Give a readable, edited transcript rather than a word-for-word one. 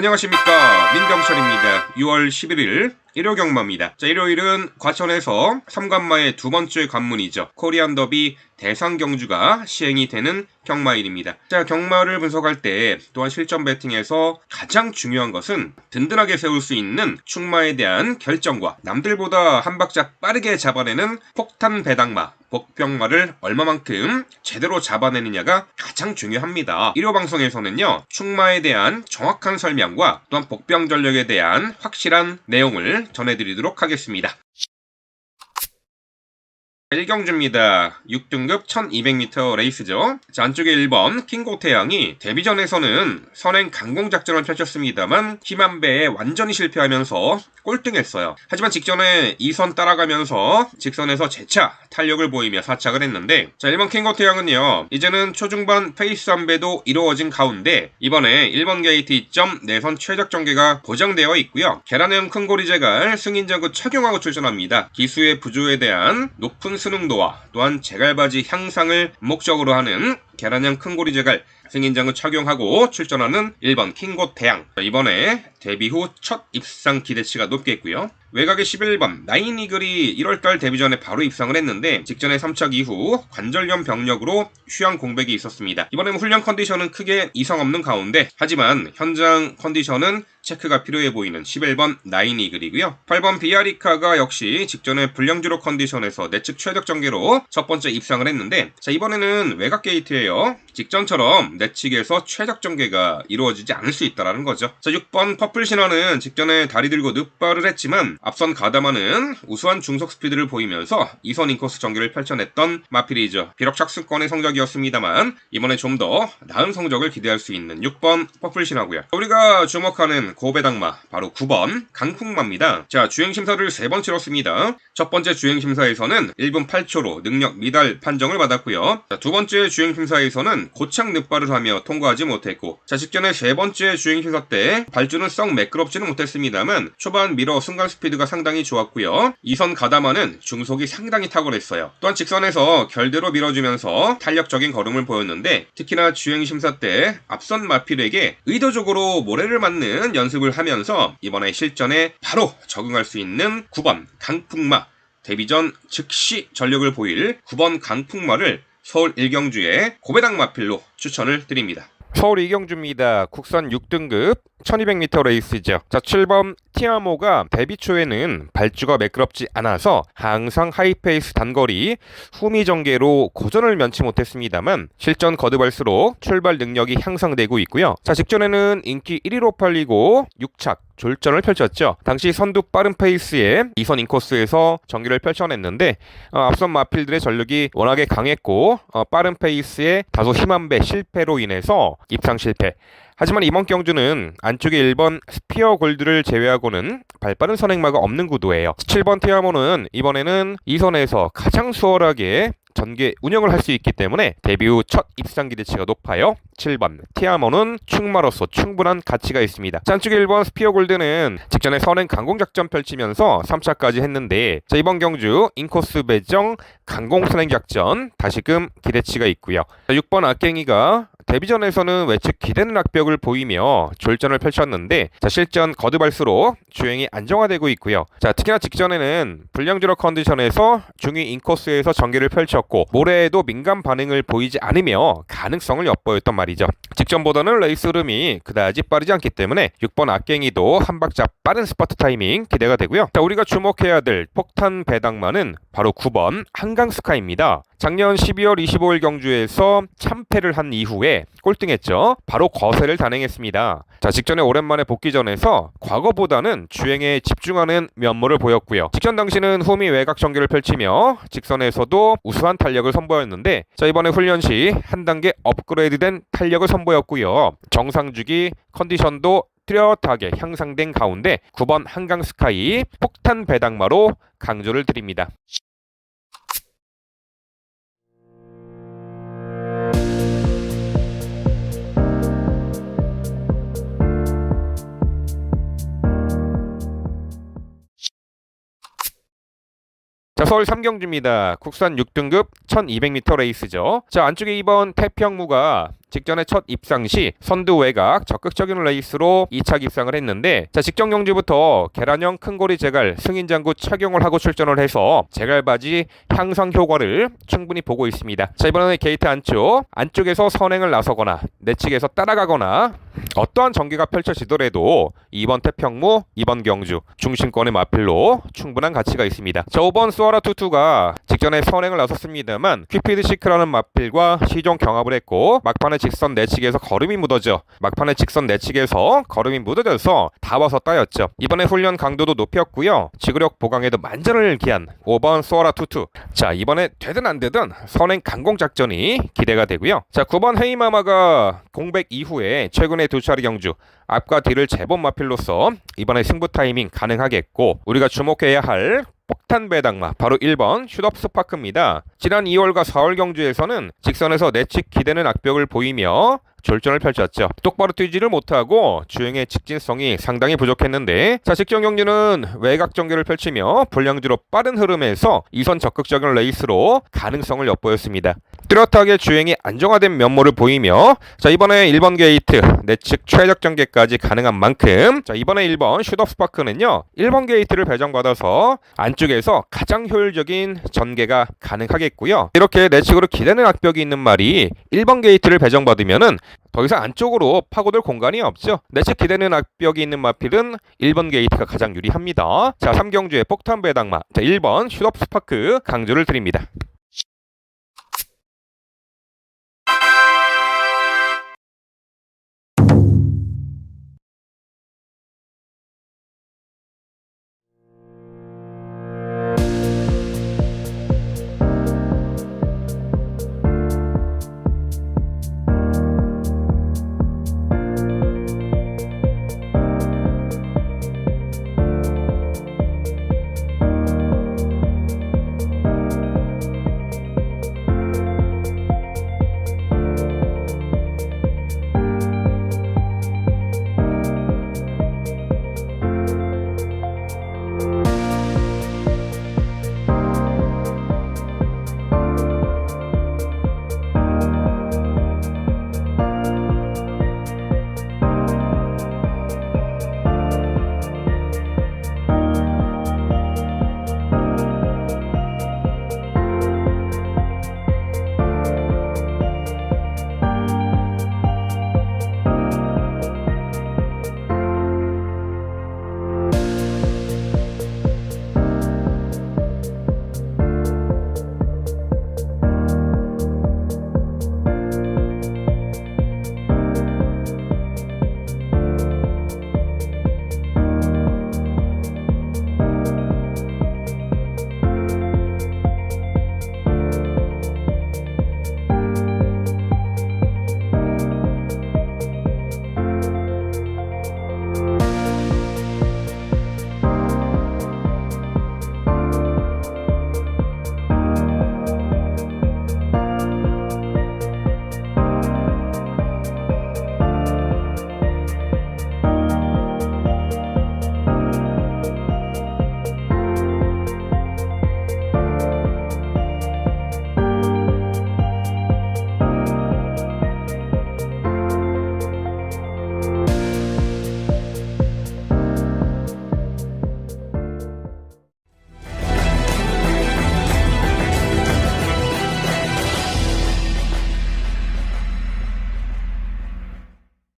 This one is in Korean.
안녕하십니까, 민병철입니다. 6월 11일 일요 경마입니다. 자, 일요일은 과천에서 3관마의 두 번째 관문이죠. 코리안 더비 대상 경주가 시행이 되는 경마일입니다. 자, 경마를 분석할 때 또한 실전 배팅에서 가장 중요한 것은 든든하게 세울 수 있는 충마에 대한 결정과 남들보다 한 박자 빠르게 잡아내는 폭탄 배당마, 복병마를 얼마만큼 제대로 잡아내느냐가 가장 중요합니다. 일요 방송에서는요, 충마에 대한 정확한 설명과 또한 복병 전력에 대한 확실한 내용을 전해드리도록 하겠습니다. 1경주입니다. 6등급 1200m 레이스죠. 자, 안쪽에 1번 킹고태양이 데뷔전에서는 선행 강공작전을 펼쳤습니다만 힘한 배에 완전히 실패하면서 꼴등했어요. 하지만 직전에 2선 따라가면서 직선에서 재차 탄력을 보이며 사착을 했는데, 자, 1번 킹고태양은요, 이제는 초중반 페이스 안배도 이루어진 가운데 이번에 1번 게이트 2점 내선 최적 전개가 보장되어 있고요. 계란형 큰고리제갈 승인장구 착용하고 출전합니다. 기수의 부조에 대한 높은 수능도와 또한 제갈바지 향상을 목적으로 하는 계란형 큰고리제갈 승인장을 착용하고 출전하는 1번 킹고태양. 이번에 데뷔 후 첫 입상 기대치가 높겠고요. 외곽의 11번 나인이글이 1월달 데뷔 전에 바로 입상을 했는데 직전에 3착 이후 관절염 병력으로 휴양 공백이 있었습니다. 이번에는 훈련 컨디션은 크게 이상 없는 가운데 하지만 현장 컨디션은 체크가 필요해 보이는 11번 나인이글이고요. 8번 비아리카가 역시 직전에 불량주로 컨디션에서 내측 최적 전개로 첫 번째 입상을 했는데, 자, 이번에는 외곽 게이트예요. 직전처럼 내측에서 최적 전개가 이루어지지 않을 수 있다는 거죠. 자, 6번 퍼플 신화는 직전에 다리 들고 늑발을 했지만 앞선 가다마는 우수한 중속 스피드를 보이면서 2선 인코스 전개를 펼쳐냈던 마필이죠. 비록 착수권의 성적이었습니다만 이번에 좀 더 나은 성적을 기대할 수 있는 6번 퍼플 신화고요. 우리가 주목하는 고배당마 바로 9번 강풍마입니다. 자, 주행심사를 3번 치렀습니다. 첫 번째 주행심사에서는 1분 8초로 능력 미달 판정을 받았고요. 자, 두 번째 주행심사에서는 고착 늑발을 하며 통과하지 못했고, 자, 직전에 세 번째 주행심사 때 발주는 썩 매끄럽지는 못했습니다만 초반 미러 순간 스피드가 상당히 좋았고요. 2선 가다마는 중속이 상당히 탁월했어요. 또한 직선에서 결대로 밀어주면서 탄력적인 걸음을 보였는데, 특히나 주행심사 때 앞선 마필에게 의도적으로 모래를 맞는 연습을 하면서 이번에 실전에 바로 적응할 수 있는 9번 강풍마, 데뷔전 즉시 전력을 보일 9번 강풍마를 서울 1경주의 고배당 마필로 추천을 드립니다. 서울 2경주입니다. 국산 6등급 1200m 레이스죠. 자, 7번 티아모가 데뷔 초에는 발주가 매끄럽지 않아서 항상 하이페이스 단거리 후미 전개로 고전을 면치 못했습니다만 실전 거듭할수록 출발 능력이 향상되고 있고요. 자, 직전에는 인기 1위로 팔리고 6착 졸전을 펼쳤죠. 당시 선두 빠른 페이스에 2선 인코스에서 전개를 펼쳐냈는데 앞선 마필들의 전력이 워낙에 강했고 빠른 페이스에 다소 힘한 배 실패로 인해서 입상 실패. 하지만 이번 경주는 안쪽에 1번 스피어 골드를 제외하고는 발빠른 선행마가 없는 구도예요. 7번 티아모는 이번에는 2선에서 가장 수월하게 전개 운영을 할 수 있기 때문에 데뷔 후 첫 입상 기대치가 높아요. 7번 티아모는 충마로서 충분한 가치가 있습니다. 안쪽에 1번 스피어 골드는 직전에 선행 강공작전 펼치면서 3차까지 했는데, 자, 이번 경주 인코스 배정 강공 선행작전 다시금 기대치가 있고요. 6번 악갱이가 데뷔전에서는 외측 기대는 악벽을 보이며 졸전을 펼쳤는데, 자, 실전 거듭할수록 주행이 안정화되고 있고요. 자, 특히나 직전에는 불량주로 컨디션에서 중위 인코스에서 전개를 펼쳤고 모래에도 민감 반응을 보이지 않으며 가능성을 엿보였단 말이죠. 직전보다는 레이스 흐름이 그다지 빠르지 않기 때문에 6번 악갱이도 한 박자 빠른 스퍼트 타이밍 기대가 되고요. 자, 우리가 주목해야 될 폭탄 배당마는 바로 9번 한강스카이입니다. 작년 12월 25일 경주에서 참패를 한 이후에 꼴등했죠. 바로 거세를 단행했습니다. 자, 직전에 오랜만에 복귀전에서 과거보다는 주행에 집중하는 면모를 보였고요. 직전 당시는 후미 외곽 전개를 펼치며 직선에서도 우수한 탄력을 선보였는데, 자, 이번에 훈련 시 한 단계 업그레이드된 탄력을 선보였고요. 정상주기 컨디션도 뚜렷하게 향상된 가운데 9번 한강스카이 폭탄 배당마로 강조를 드립니다. 자, 서울 3경주입니다. 국산 6등급 1200m 레이스죠. 자, 안쪽에 2번 태평무가 직전에 첫 입상 시 선두 외곽 적극적인 레이스로 2차 입상을 했는데 자 직전 경주부터 계란형 큰고리 제갈 승인장구 착용을 하고 출전을 해서 제갈바지 향상 효과를 충분히 보고 있습니다. 자 이번에는 게이트 안쪽에서 선행을 나서거나 내측에서 따라가거나 어떠한 전개가 펼쳐지더라도 이번 태평무, 이번 경주 중심권의 마필로 충분한 가치가 있습니다. 자 5번 수아라 투투가 직전에 선행을 나섰습니다만 퀴피드 시크라는 마필과 시종 경합을 했고 막판에 직선 내측에서 걸음이 묻어져서 다 와서 따였죠. 이번에 훈련 강도도 높였고요. 지구력 보강에도 만전을 기한 5번 수아라 투투. 자 이번에 되든 안 되든 선행 강공 작전이 기대가 되고요. 자 9번 헤이마마가 공백 이후에 최근에 두 차례 경주 앞과 뒤를 제법 마필로서 이번에 승부 타이밍 가능하겠고 우리가 주목해야 할 폭탄 배당마 바로 1번 슛업 스파크입니다. 지난 2월과 4월 경주에서는 직선에서 내측 기대는 악벽을 보이며 졸전을 펼쳤죠. 똑바로 뛰지를 못하고 주행의 직진성이 상당히 부족했는데 자 직전 경주는 외곽 전개를 펼치며 불량주로 빠른 흐름에서 2선 적극적인 레이스로 가능성을 엿보였습니다. 뚜렷하게 주행이 안정화된 면모를 보이며 자 이번에 1번 게이트 내측 최적 전개까지 가능한 만큼 자 이번에 1번 슛업 스파크는요 1번 게이트를 배정받아서 안쪽에서 가장 효율적인 전개가 가능하겠고요. 이렇게 내측으로 기대는 악벽이 있는 말이 1번 게이트를 배정받으면은 더 이상 안쪽으로 파고들 공간이 없죠. 내측 기대는 악벽이 있는 마필은 1번 게이트가 가장 유리합니다. 자 3경주의 폭탄 배당마 자 1번 슛업 스파크 강조를 드립니다.